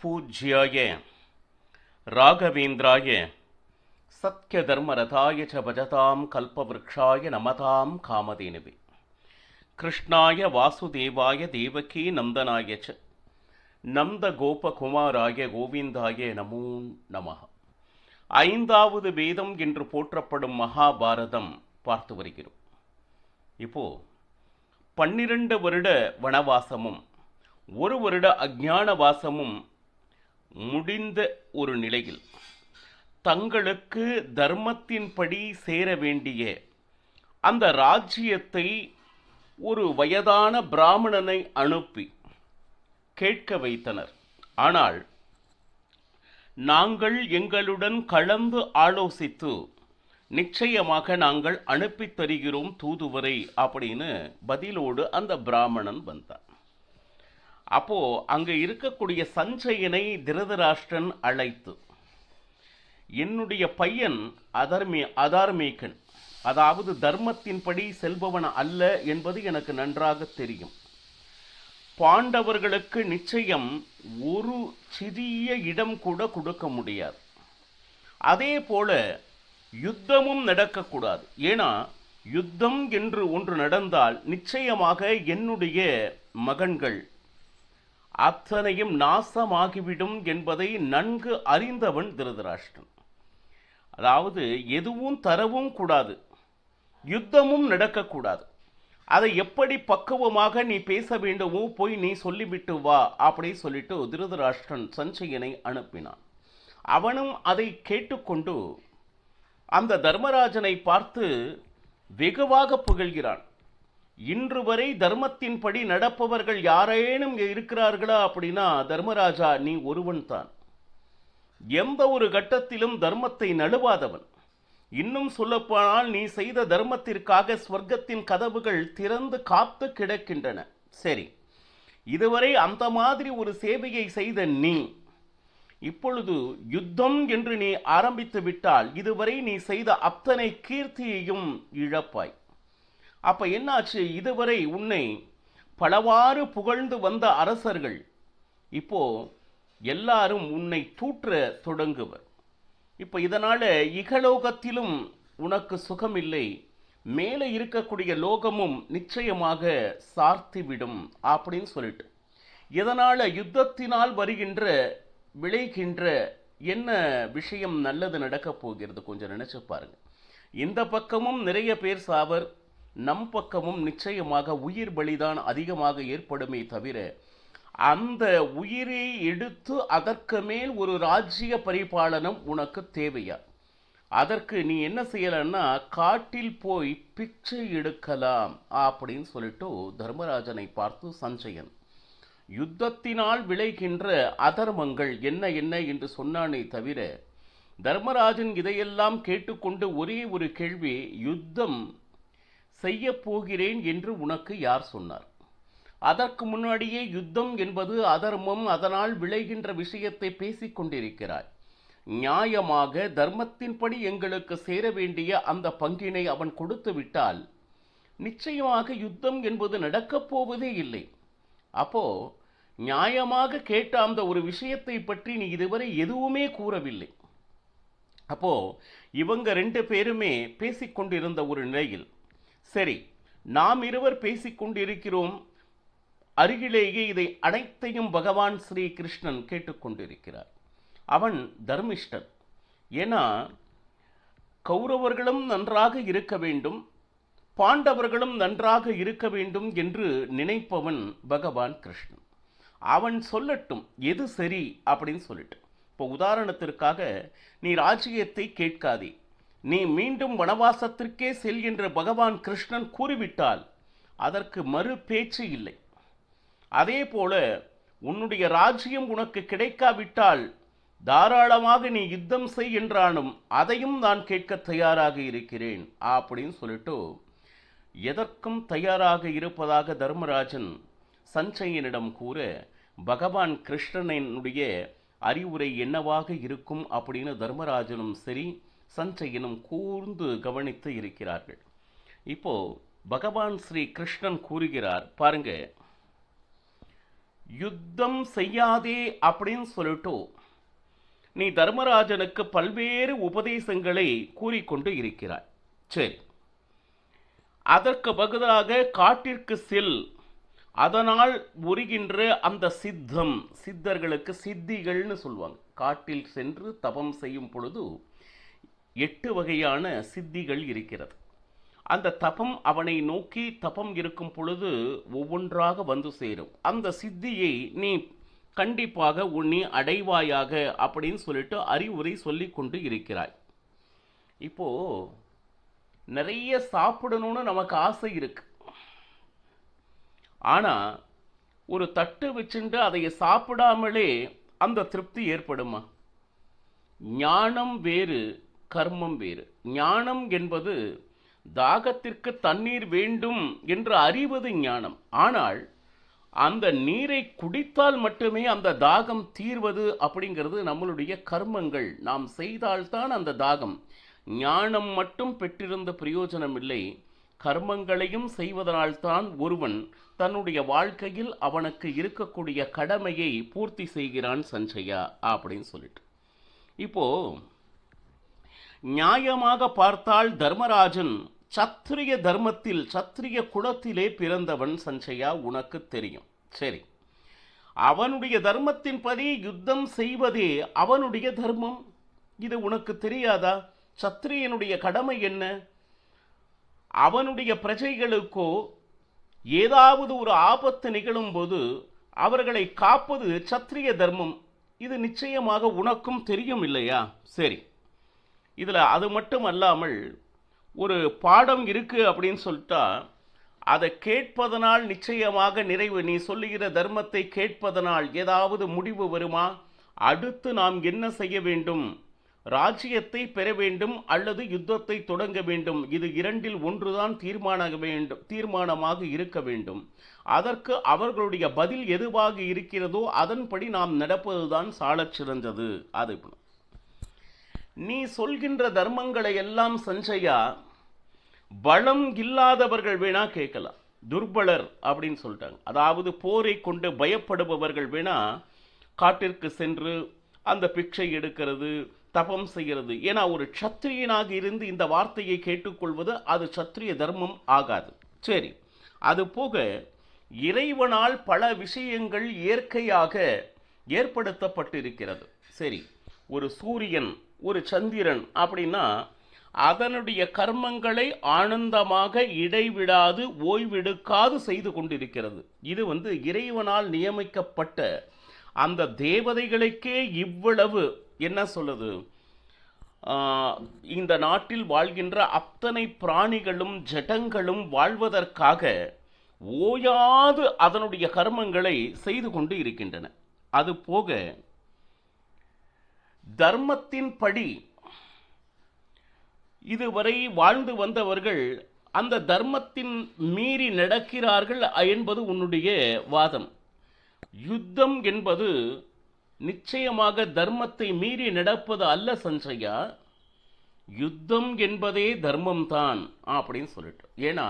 பூஜ்யாய ராகவேந்திராய சத்யதர்மரதாய ச பஜதாம் கல்பவ்ருக்ஷாய நமதாம் காமதேனுவே கிருஷ்ணாய வாசுதேவாய தேவகி நந்தனாய ச நந்த கோபகுமாராய கோவிந்தாய நமோ நமः. ஐந்தாவது வேதம் என்று போற்றப்படும் மகாபாரதம் பார்த்து வருகிறோம். இப்போ 12 வருட வனவாசமும் 1 வருட அஞ்ஞான வாசமும் முடிந்த ஒரு நிலையில் தங்களுக்கு தர்மத்தின்படி சேர வேண்டிய அந்த ராஜ்யத்தை ஒரு வயதான பிராமணனை அனுப்பி கேட்க வைத்தனர். ஆனால் நாங்கள் எங்களுடன் கலந்து ஆலோசித்து நிச்சயமாக நாங்கள் அனுப்பி தருகிறோம் தூதுவரை அப்படின்னு பதிலோடு அந்த பிராமணன் வந்தார். அப்போ அங்க இருக்கக்கூடிய சஞ்சயனை திருதராஷ்டிரன் அழைத்து, என்னுடைய பையன் அதார்மீகன், அதாவது தர்மத்தின்படி செல்பவன் அல்ல என்பது எனக்கு நன்றாக தெரியும். பாண்டவர்களுக்கு நிச்சயம் ஒரு சிறிய இடம் கூட கொடுக்க முடியாது. அதே போல யுத்தமும் நடக்கக்கூடாது. ஏன்னா யுத்தம் என்று ஒன்று நடந்தால் நிச்சயமாக என்னுடைய மகன்கள் அத்தனையும் நாசமாகிவிடும் என்பதை நன்கு அறிந்தவன் திருதராஷ்டிரன். அதாவது எதுவும் தரவும் கூடாது, யுத்தமும் நடக்கக்கூடாது. அதை எப்படி பக்குவமாக நீ பேச வேண்டுமோ போய் நீ சொல்லிவிட்டு வா அப்படி சொல்லிட்டு திருதராஷ்டிரன் சஞ்சயனை அனுப்பினான். அவனும் அதை கேட்டுக்கொண்டு அந்த தர்மராஜனை பார்த்து வெகுவாக புகழ்கிறான். இன்று வரை தர்மத்தின்படி நடப்பவர்கள் யாரேனும் இருக்கிறார்களா அப்படின்னா தர்மராஜா நீ ஒருவன் தான். எந்த ஒரு கட்டத்திலும் தர்மத்தை நழுவாதவன். இன்னும் சொல்லப்போனால் நீ செய்த தர்மத்திற்காக ஸ்வர்க்கத்தின் கதவுகள் திறந்து காத்து கிடக்கின்றன. சரி, இதுவரை அந்த மாதிரி ஒரு சேவையை செய்த நீ இப்பொழுது யுத்தம் என்று நீ ஆரம்பித்து விட்டால் இதுவரை நீ செய்த அத்தனை கீர்த்தியையும் இழப்பாய். அப்ப என்னாச்சு? இதுவரை உன்னை பலவாறு புகழ்ந்து வந்த அரசர்கள் இப்போ எல்லாரும் உன்னை தூற்ற தொடங்குவர். இப்ப இதனால இகலோகத்திலும் உனக்கு சுகம் இல்லை, மேலே இருக்கக்கூடிய லோகமும் நிச்சயமாக சார்த்திவிடும் அப்படின்னு சொல்லிட்டு, இதனால யுத்தத்தினால் விளைகின்ற என்ன விஷயம் நல்லது நடக்கப் போகிறது கொஞ்சம் நினைச்சு பாருங்க. இந்த பக்கமும் நிறைய பேர் சாவர், நம் பக்கமும் நிச்சயமாக உயிர் பலிதான் அதிகமாக ஏற்படுமே தவிர அந்த உயிரை எடுத்து அதற்கு மேல் ஒரு ராஜ்ய பரிபாலனம் உனக்கு தேவையா? அதற்கு நீ என்ன செய்யலன்னா காட்டில் போய் பிச்சை எடுக்கலாம் அப்படின்னு சொல்லிட்டு தர்மராஜனை பார்த்து சஞ்சயன் யுத்தத்தினால் விளைகின்ற அதர்மங்கள் என்ன என்ன என்று சொன்னானே தவிர தர்மராஜன் இதையெல்லாம் கேட்டுக்கொண்டு ஒரே ஒரு கேள்வி, யுத்தம் செய்ய போகிறேன் என்று உனக்கு யார் சொன்னார்? அதற்கு முன்னாடியே யுத்தம் என்பது அதர்மம், அதனால் விளைகின்ற விஷயத்தை பேசிக் கொண்டிருக்கிறாய். நியாயமாக தர்மத்தின்படி எங்களுக்கு சேர வேண்டிய அந்த பங்கினை அவன் கொடுத்து விட்டால் நிச்சயமாக யுத்தம் என்பது நடக்கப் போவதே இல்லை. அப்போ நியாயமாக கேட்ட அந்த ஒரு விஷயத்தை பற்றி நீ இதுவரை எதுவுமே கூறவில்லை. அப்போ இவங்க 2 பேருமே பேசிக்கொண்டிருந்த ஒரு நிலையில், சரி நாம் இருவர் பேசிக்கொண்டிருக்கிறோம், அருகிலேயே இதை அனைத்தையும் பகவான் ஸ்ரீ கிருஷ்ணன் கேட்டுக்கொண்டிருக்கிறார். அவன் தர்மிஷ்டன். ஏன்னா கௌரவர்களும் நன்றாக இருக்க வேண்டும், பாண்டவர்களும் நன்றாக இருக்க வேண்டும் என்று நினைப்பவன் பகவான் கிருஷ்ணன். அவன் சொல்லட்டும் எது சரி அப்படின்னு சொல்லிட்டு. இப்போ உதாரணத்திற்காக நீ ராஜ்யத்தை கேட்காதே, நீ மீண்டும் வனவாசத்திற்கே செல் என்று பகவான் கிருஷ்ணன் கூறிவிட்டால் அதற்கு மறு பேச்சு இல்லை. அதே போல உன்னுடைய ராஜ்யம் உனக்கு கிடைக்காவிட்டால் தாராளமாக நீ யுத்தம் செய் என்றாலும் அதையும் நான் கேட்க தயாராக இருக்கிறேன் அப்படின்னு சொல்லிட்டு எதற்கும் தயாராக இருப்பதாக தர்மராஜன் சஞ்சயனிடம் கூற, பகவான் கிருஷ்ணனுடைய அறிவுரை என்னவாக இருக்கும் அப்படின்னு தர்மராஜனும் சரி சஞ்சயனும் கூர்ந்து கவனித்து இருக்கிறார்கள். இப்போ பகவான் ஸ்ரீ கிருஷ்ணன் கூறுகிறார் பாருங்க, யுத்தம் செய்யாதே அப்படின்னு சொல்லிட்டு நீ தர்மராஜனுக்கு பல்வேறு உபதேசங்களை கூறிக்கொண்டு இருக்கிறாய். சரி, அதற்கு பதிலாக காட்டிற்கு செல், அதனால் உருகின்ற அந்த சித்தம், சித்தர்களுக்கு சித்திகள்னு சொல்லுவாங்க. காட்டில் சென்று தபம் செய்யும் பொழுது 8 வகையான சித்திகள் இருக்கிறது. அந்த தபம் அவனை நோக்கி தபம் இருக்கும் பொழுது ஒவ்வொன்றாக வந்து சேரும். அந்த சித்தியை நீ கண்டிப்பாக நீ அடைவாயாக அப்படின்னு சொல்லிட்டு அறிவுரை சொல்லி கொண்டு இருக்கிறாய். இப்போ நிறைய சாப்பிடணும்னு நமக்கு ஆசை இருக்கு. ஆனா ஒரு தட்டு வச்சுட்டு அதை சாப்பிடாமலே அந்த திருப்தி ஏற்படுமா? ஞானம் வேறு, கர்மம் வேறு. ஞானம் என்பது தாகத்திற்கு தண்ணீர் வேண்டும் என்று அறிவது ஞானம். ஆனால் அந்த நீரை குடித்தால் மட்டுமே அந்த தாகம் தீர்வது அப்படிங்கிறது நம்மளுடைய கர்மங்கள். நாம் செய்தால்தான் அந்த தாகம். ஞானம் மட்டும் பெற்றிருந்த பிரயோஜனம் இல்லை. கர்மங்களையும் செய்வதனால்தான் ஒருவன் தன்னுடைய வாழ்க்கையில் அவனுக்கு இருக்கக்கூடிய கடமையை பூர்த்தி செய்கிறான் சஞ்சயா அப்படின்னு சொல்லிட்டு. இப்போ நியாயமாக பார்த்தால் தர்மராஜன் சத்திரிய தர்மத்தில், சத்திரிய குலத்திலே பிறந்தவன் சஞ்சயா, உனக்கு தெரியும். சரி, அவனுடைய தர்மத்தின்படி யுத்தம் செய்வதே அவனுடைய தர்மம். இது உனக்கு தெரியாதா? சத்திரியனுடைய கடமை என்ன? அவனுடைய பிரஜைகளுக்கோ ஏதாவது ஒரு ஆபத்து நிகழும் போது அவர்களை காப்பது சத்திரிய தர்மம். இது நிச்சயமாக உனக்கும் தெரியும் இல்லையா? சரி, இதில் அது மட்டும் அல்லாமல் ஒரு பாடம் இருக்கு அப்படின்னு சொல்லிட்டா அதை கேட்பதனால் நிச்சயமாக நிறைவு. நீ சொல்லுகிற தர்மத்தை கேட்பதனால் ஏதாவது முடிவு வருமா? அடுத்து நாம் என்ன செய்ய வேண்டும்? ராஜ்யத்தை பெற வேண்டும் அல்லது யுத்தத்தை தொடங்க வேண்டும். இது இரண்டில் ஒன்றுதான் தீர்மானமாக இருக்க வேண்டும். அதற்கு அவர்களுடைய பதில் எதுவாக இருக்கிறதோ அதன்படி நாம் நடப்பதுதான் சாலச் சிறந்தது. அது நீ சொல்கின்ற தர்மங்களை எல்லாம் சஞ்சயா பலம் இல்லாதவர்கள் வேணா கேட்கலாம். துர்பலர் அப்படின்னு சொல்லிட்டாங்க. அதாவது போரை கொண்டு பயப்படுபவர்கள் வேணா காட்டிற்கு சென்று அந்த பிச்சை எடுக்கிறது, தபம் செய்கிறது. ஏன்னா ஒரு சத்திரியனாக இருந்து இந்த வார்த்தையை கேட்டுக்கொள்வது அது சத்திரிய தர்மம் ஆகாது. சரி, அது போக இறைவனால் பல விஷயங்கள் இயற்கையாக ஏற்படுத்தப்பட்டிருக்கிறது. சரி, ஒரு சூரியன், ஒரு சந்திரன் அப்படின்னா அதனுடைய கர்மங்களை ஆனந்தமாக இடைவிடாது ஓய்வெடுக்காது செய்து கொண்டிருக்கிறது. இது இறைவனால் நியமிக்கப்பட்ட அந்த தேவதைகளுக்கே இவ்வளவு என்ன சொல்லுது, இந்த நாட்டில் வாழ்கின்ற அத்தனை பிராணிகளும் ஜடங்களும் வாழ்வதற்காக ஓயாது அதனுடைய கர்மங்களை செய்து கொண்டு இருக்கின்றன. அது போக தர்மத்தின் படி இதுவரை வாழ்ந்து வந்தவர்கள் அந்த தர்மத்தின் மீறி நடக்கிறார்கள் என்பது உன்னுடைய வாதம். யுத்தம் என்பது நிச்சயமாக தர்மத்தை மீறி நடப்பது அல்ல சஞ்சயா. யுத்தம் என்பதே தர்மம்தான் அப்படின்னு சொல்லிட்டு. ஏன்னா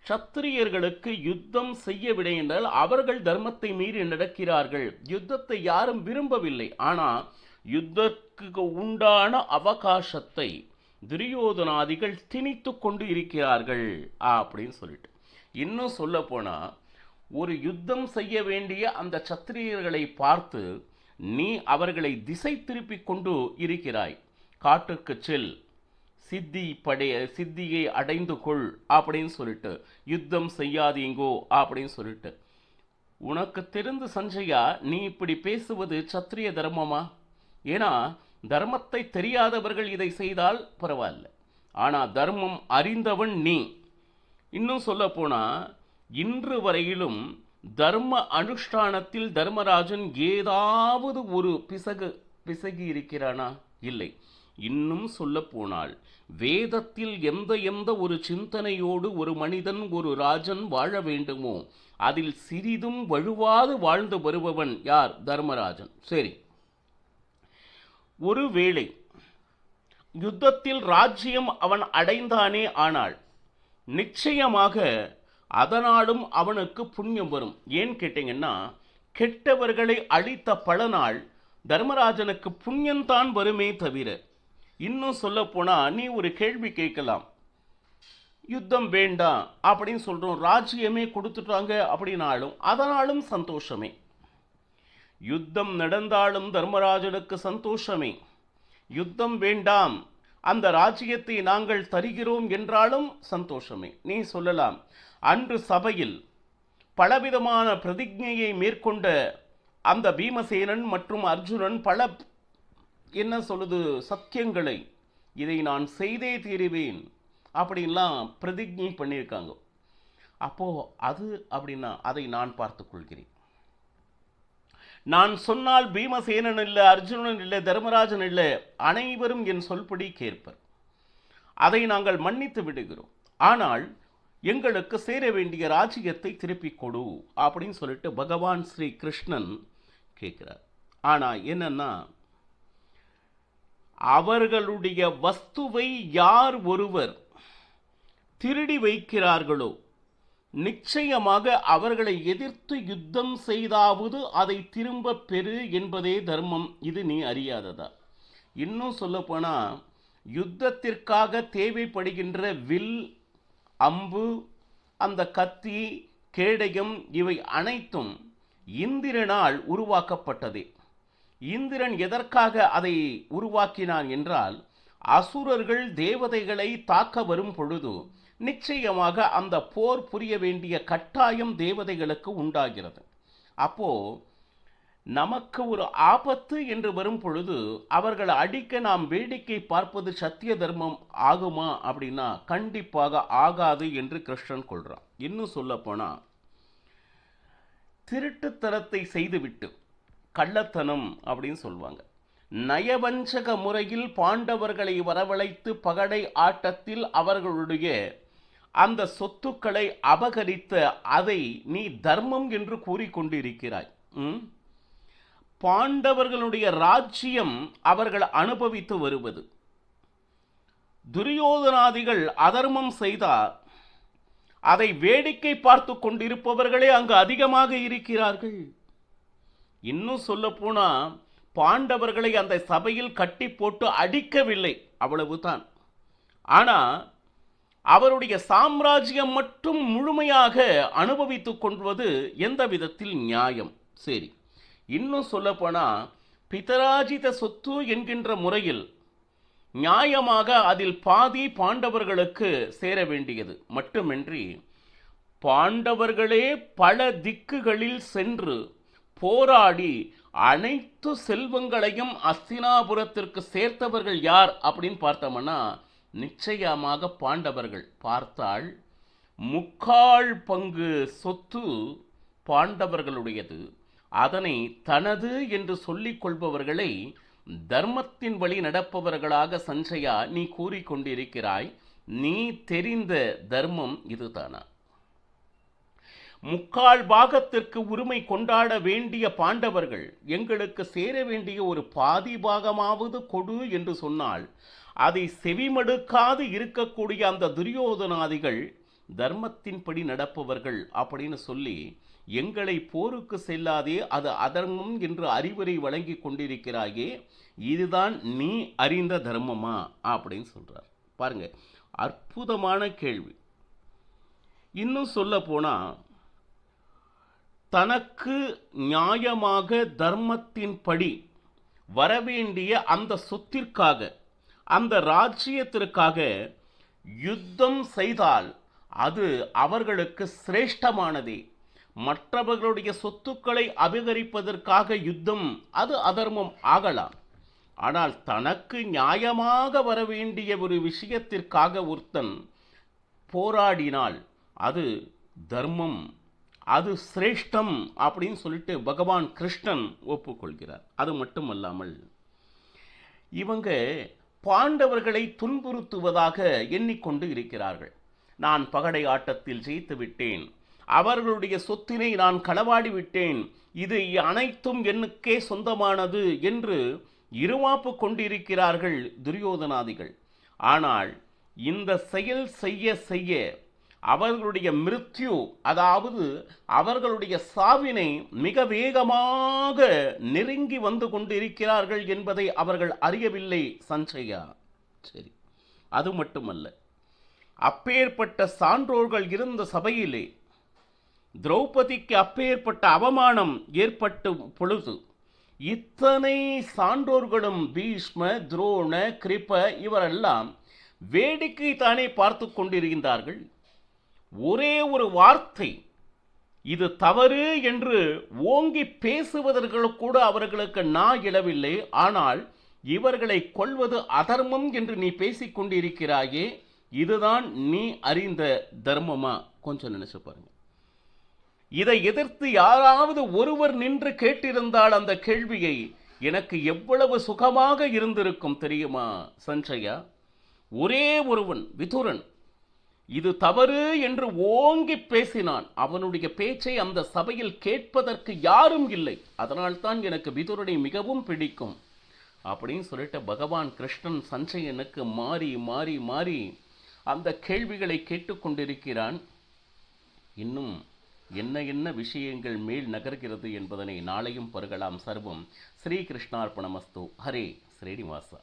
சத்திரியர்களுக்கு யுத்தம் செய்யவில்லை என்றால் அவர்கள் தர்மத்தை மீறி நடக்கிறார்கள். யுத்தத்தை யாரும் விரும்பவில்லை. ஆனால் யுத்தத்துக்கு உண்டான அவகாசத்தை துரியோதனாதிகள் திணித்து கொண்டு இருக்கிறார்கள் அப்படின்னு சொல்லிட்டு. இன்னும் சொல்ல போனா ஒரு யுத்தம் செய்ய வேண்டிய அந்த சத்திரியர்களை பார்த்து நீ அவர்களை திசை திருப்பி கொண்டு இருக்கிறாய். காட்டுக்கு செல், சித்தியை அடைந்து கொள் அப்படின்னு சொல்லிட்டு, யுத்தம் செய்யாதீங்கோ அப்படின்னு சொல்லிட்டு. உனக்கு தெரிந்து சஞ்சயா, நீ இப்படி பேசுவது சத்திரிய தர்மமா? ஏன்னா தர்மத்தை தெரியாதவர்கள் இதை செய்தால் பரவாயில்ல. ஆனால் தர்மம் அறிந்தவன் நீ. இன்னும் சொல்ல போனா இன்று வரையிலும் தர்ம அனுஷ்டானத்தில் தர்மராஜன் ஏதாவது ஒரு பிசகி இருக்கிறானா? இல்லை. இன்னும் சொல்ல போனால் வேதத்தில் எந்த ஒரு சிந்தனையோடு ஒரு மனிதன், ஒரு ராஜன் வாழ வேண்டுமோ அதில் சிறிதும் வழுவாது வாழ்ந்து வருபவன் யார்? தர்மராஜன். சரி, ஒருவேளை யுத்தத்தில் ராஜ்யம் அவன் அடைந்தானே, ஆனால் நிச்சயமாக அதனாலும் அவனுக்கு புண்ணியம் வரும். ஏன் கேட்டீங்கன்னா கெட்டவர்களை அழித்த பல நாள் தர்மராஜனுக்கு புண்ணியம்தான் வருமே தவிர, இன்னும் சொல்ல போனா நீ ஒரு கேள்வி கேட்கலாம், யுத்தம் வேண்டாம் அப்படின்னு சொல்றோம், ராஜ்யமே கொடுத்துட்டாங்க அப்படின்னாலும் அதனாலும் சந்தோஷமே. யுத்தம் நடந்தாலும் தர்மராஜனுக்கு சந்தோஷமே. யுத்தம் வேண்டாம், அந்த ராஜ்யத்தை நாங்கள் தருகிறோம் என்றாலும் சந்தோஷமே. நீ சொல்லலாம், அன்று சபையில் பலவிதமான பிரதிஜையை மேற்கொண்ட அந்த பீமசேனன் மற்றும் அர்ஜுனன் பல என்ன சொல்லுது சத்தியங்களை, இதை நான் செய்தே தீருவேன் அப்படின்லாம் பிரதிஜை பண்ணியிருக்காங்க. அப்போ அது அப்படின்னா அதை நான் பார்த்துக் கொள்கிறேன். நான் சொன்னால் பீமசேனன் இல்லை, அர்ஜுனன் இல்லை, தர்மராஜன் இல்லை, அனைவரும் என் சொல்படி கேட்பர். அதை நாங்கள் மன்னித்து விடுகிறோம். ஆனால் எங்களுக்கு சேர வேண்டிய ராஜ்யத்தை திருப்பிக் கொடு அப்படின்னு சொல்லிட்டு பகவான் ஸ்ரீ கிருஷ்ணன் கேட்கிறார். ஆனா என்னன்னா, அவர்களுடைய வஸ்துவை யார் ஒருவர் திருடி வைக்கிறார்களோ நிச்சயமாக அவர்களை எதிர்த்து யுத்தம் செய்தாவது அதை திரும்ப பெறு என்பதே தர்மம். இது நீ அறியாததா? இன்னும் சொல்ல போனா, யுத்தத்திற்காக தேவைப்படுகின்ற வில், அம்பு, அந்த கத்தி, கேடயம் இவை அனைத்தும் இந்திரனால் உருவாக்கப்பட்டதே. இந்திரன் எதற்காக அதை உருவாக்கினான் என்றால், அசுரர்கள் தேவதைகளை தாக்க வரும் பொழுது நிச்சயமாக அந்த போர் புரிய வேண்டிய கட்டாயம் தேவதைகளுக்கு உண்டாகிறது. அப்போ நமக்கு ஒரு ஆபத்து என்று வரும் பொழுது அவர்கள் அடிக்க நாம் வேடிக்கை பார்ப்பது சத்திய தர்மம் ஆகுமா அப்படின்னா கண்டிப்பாக ஆகாது என்று கிருஷ்ணன் கொள்றான். இன்னும் சொல்ல போனா, திருட்டுத்தனத்தை செய்துவிட்டு கள்ளத்தனம் அப்படின்னு சொல்லுவாங்க, நயவஞ்சக முறையில் பாண்டவர்களை வரவழைத்து பகடை ஆட்டத்தில் அவர்களுடைய அந்த சொத்துக்களை அபகரித்த அதை நீ தர்மம் என்று கூறிக்கொண்டிருக்கிறாய். பாண்டவர்களுடைய ராஜ்யம் அவர்கள் அனுபவித்து வருவது, துரியோதனாதிகள் அதர்மம் செய்தால் அதை வேடிக்கை பார்த்து கொண்டிருப்பவர்களே அங்கு அதிகமாக இருக்கிறார்கள். இன்னும் சொல்ல போனா, பாண்டவர்களை அந்த சபையில் கட்டி போட்டு அடிக்கவில்லை, அவ்வளவுதான். ஆனா அவருடைய சாம்ராஜ்யம் மட்டும் முழுமையாக அனுபவித்துக் கொள்வது எந்த விதத்தில் நியாயம்? சரி, இன்னும் சொல்ல போனா, பிதராஜித சொத்து என்கின்ற முறையில் நியாயமாக அதில் பாதி பாண்டவர்களுக்கு சேர வேண்டியது மட்டுமின்றி, பாண்டவர்களே பல திக்குகளில் சென்று போராடி அனைத்து செல்வங்களையும் அஸ்தினாபுரத்திற்கு சேர்த்தவர்கள் யார் அப்படின்னு பார்த்தோம்னா நிச்சயமாக பாண்டவர்கள். பார்த்தால் 3/4 பங்கு சொத்து பாண்டவர்களுடையது. அதனை தனது என்று சொல்லிக் கொள்பவர்களை தர்மத்தின் வழி நடப்பவர்களாக சஞ்சயா நீ கூறிக்கொண்டிருக்கிறாய். நீ தெரிந்த தர்மம் இதுதானா? 3/4 பாகத்திற்கு உரிமை கொண்டாட வேண்டிய பாண்டவர்கள் எங்களுக்கு சேர வேண்டிய ஒரு பாதி பாகமாவது கொடு என்று சொன்னால் அதை செவிமடுக்காது இருக்கக்கூடிய அந்த துரியோதனாதிகள் தர்மத்தின்படி நடப்பவர்கள் அப்படின்னு சொல்லி எங்களை போருக்கு செல்லாதே, அது அதர்மம் என்று அறிவுரை வழங்கி கொண்டிருக்கிறாயே, இதுதான் நீ அறிந்த தர்மமா அப்படின்னு சொல்றார். பாருங்க, அற்புதமான கேள்வி. இன்னும் சொல்ல போனா, தனக்கு நியாயமாக தர்மத்தின்படி வரவேண்டிய அந்த சொத்திற்காக, அந்த ராஜ்யத்திற்காக யுத்தம் செய்தால் அது அவர்களுக்கு சிரேஷ்டமானதே. மற்றவர்களுடைய சொத்துக்களை அபகரிப்பதற்காக யுத்தம் அது அதர்மம் ஆகலாம். ஆனால் தனக்கு நியாயமாக வரவேண்டிய ஒரு விஷயத்திற்காக ஒருத்தன் போராடினால் அது தர்மம், அது சிரேஷ்டம் அப்படின்னு சொல்லிட்டு பகவான் கிருஷ்ணன் ஒப்புக்கொள்கிறார். அது மட்டுமல்லாமல் இவங்க பாண்டவர்களை துன்புறுத்துவதாக எண்ணிக்கொண்டு இருக்கிறார்கள். நான் பகடை ஆட்டத்தில் ஜெயித்து விட்டேன், அவர்களுடைய சொத்தினை நான் களவாடி விட்டேன், இது அனைத்தும் எனக்கே சொந்தமானது என்று இருமாப்பு கொண்டிருக்கிறார்கள் துரியோதனாதிகள். ஆனால் இந்த செயல் செய்ய செய்ய அவர்களுடைய மிருத்யு, அதாவது அவர்களுடைய சாவினை மிக வேகமாக நெருங்கி வந்து கொண்டிருக்கிறார்கள் என்பதை அவர்கள் அறியவில்லை சஞ்சயா. சரி, அது மட்டுமல்ல, அப்பேற்பட்ட சான்றோர்கள் இருந்த சபையிலே திரௌபதிக்கு அப்பேற்பட்ட அவமானம் ஏற்பட்ட பொழுது இத்தனை சான்றோர்களும் பீஷ்ம, துரோண, கிருப இவரெல்லாம் வேடிக்கை தானே பார்த்து கொண்டிருக்கின்றார்கள். ஒரே ஒரு வார்த்தை இது தவறு என்று ஓங்கி பேசுவதற்கு கூட அவர்களுக்கு இழவில்லை. ஆனால் இவர்களை கொல்வது அதர்மம் என்று நீ பேசிக் கொண்டிருக்கிறாயே, இதுதான் நீ அறிந்த தர்மமா? கொஞ்சம் நினைச்சு பாருங்க. இதை எதிர்த்து யாராவது ஒருவர் நின்று கேட்டிருந்தால் அந்த கேள்வியை எனக்கு எவ்வளவு சுகமாக இருந்திருக்கும் தெரியுமா சஞ்சயா? ஒரே ஒருவன் விதுரன் இது தவறு என்று ஓங்கி பேசினான். அவனுடைய பேச்சை அந்த சபையில் கேட்பதற்கு யாரும் இல்லை. அதனால்தான் எனக்கு விதுரனை மிகவும் பிடிக்கும் அப்படின்னு சொல்லிட்டு பகவான் கிருஷ்ணன் சஞ்சயனுக்கு மாறி மாறி மாறி அந்த கேள்விகளை கேட்டுக்கொண்டிருக்கிறான். இன்னும் என்ன என்ன விஷயங்கள் மேல் நகர்கிறது என்பதனை நாளையும் பருகலாம். சர்வம் ஸ்ரீகிருஷ்ணார்ப்பணமஸ்து. ஹரே ஸ்ரீனிவாசா.